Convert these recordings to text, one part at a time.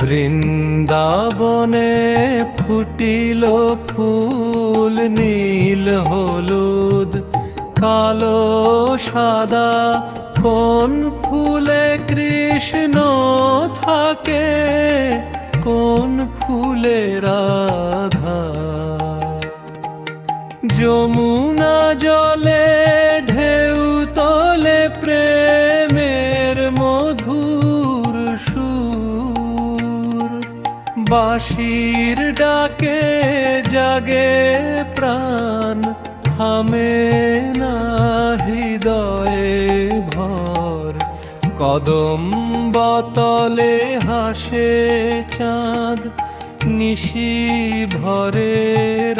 বৃন্দাবনে ফুটিল ফুল নীল হলুদ কালো সাদা, কোন ফুলে কৃষ্ণ থাকে, কোন ফুলে রাধা। যমুনা জলে ঢেউ তোলে প্রেমের মধুর সুর, বাঁশির ডাকে জাগে প্রাণ, থামে না হৃদয়ে ভর। কদম্ব তলে হাসে চাঁদ, নিশি ভরে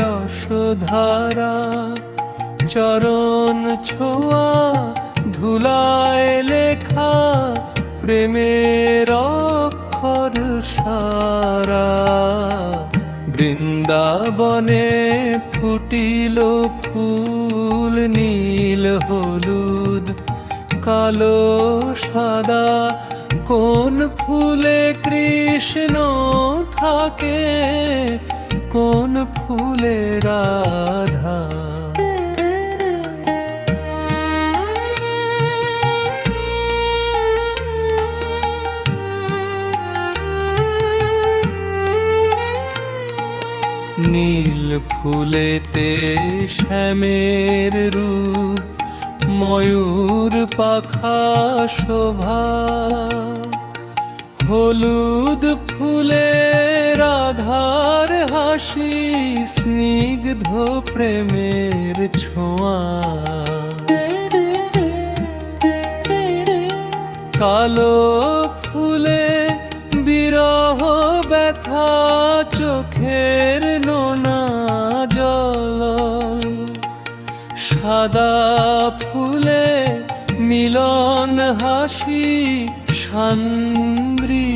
রসধারা। চরণ ছোঁয়া ধুলায় লেখা প্রেমের অক্ষর সারা। বৃন্দাবনে ফুটিল ফুল নীল হলুদ কালো সাদা, কোন ফুলে কৃষ্ণ থাকে, কোন ফুলে রাধা। নীল ফুলেতে শ্যামের রূপ, ময়ূর পাখা শোভা। হলুদ ফুলে রাধার হাসি, স্নিগ্ধ প্রেমের ছোঁয়া। কালো ফুলে বিরহ ব্যথা, চোখের নোনা জল। সাদা ফুলে মিলন হাসি, সান্দ্রিদ।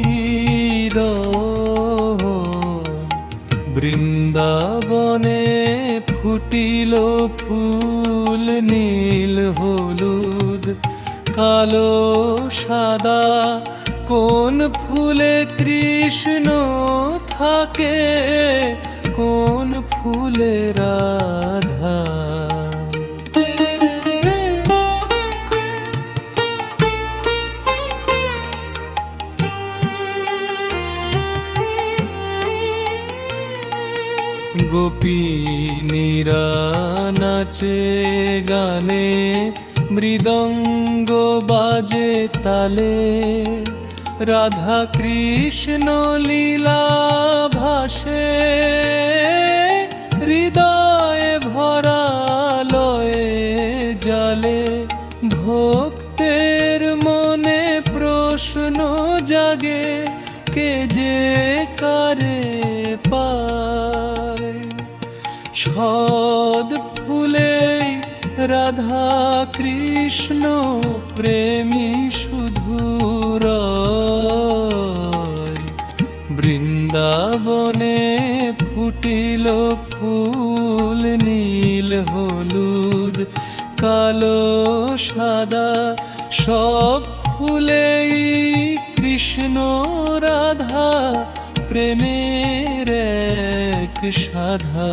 বৃন্দাবনে ফুটিল ফুল নীল হলুদ কালো সাদা, কোন ফুলে কৃষ্ণ থাকে, কোন ফুলে রাধা। গোপিনীরা নাচে গানে, মৃদঙ্গ বাজে তালে। রাধা কৃষ্ণ লীলা ভাসে, হৃদয়ে ভরা লয়ে জালে। ভক্তের মনে প্রশ্ন জাগে, কে যে কারে পায়। সদ ফুলে রাধা কৃষ্ণ প্রেমী শুধু রয়। বৃন্দাবনে ফুটিল ফুল নীল হলুদ কালো সাদা, সব ফুলেই কৃষ্ণ রাধা প্রেমের এক সাধা।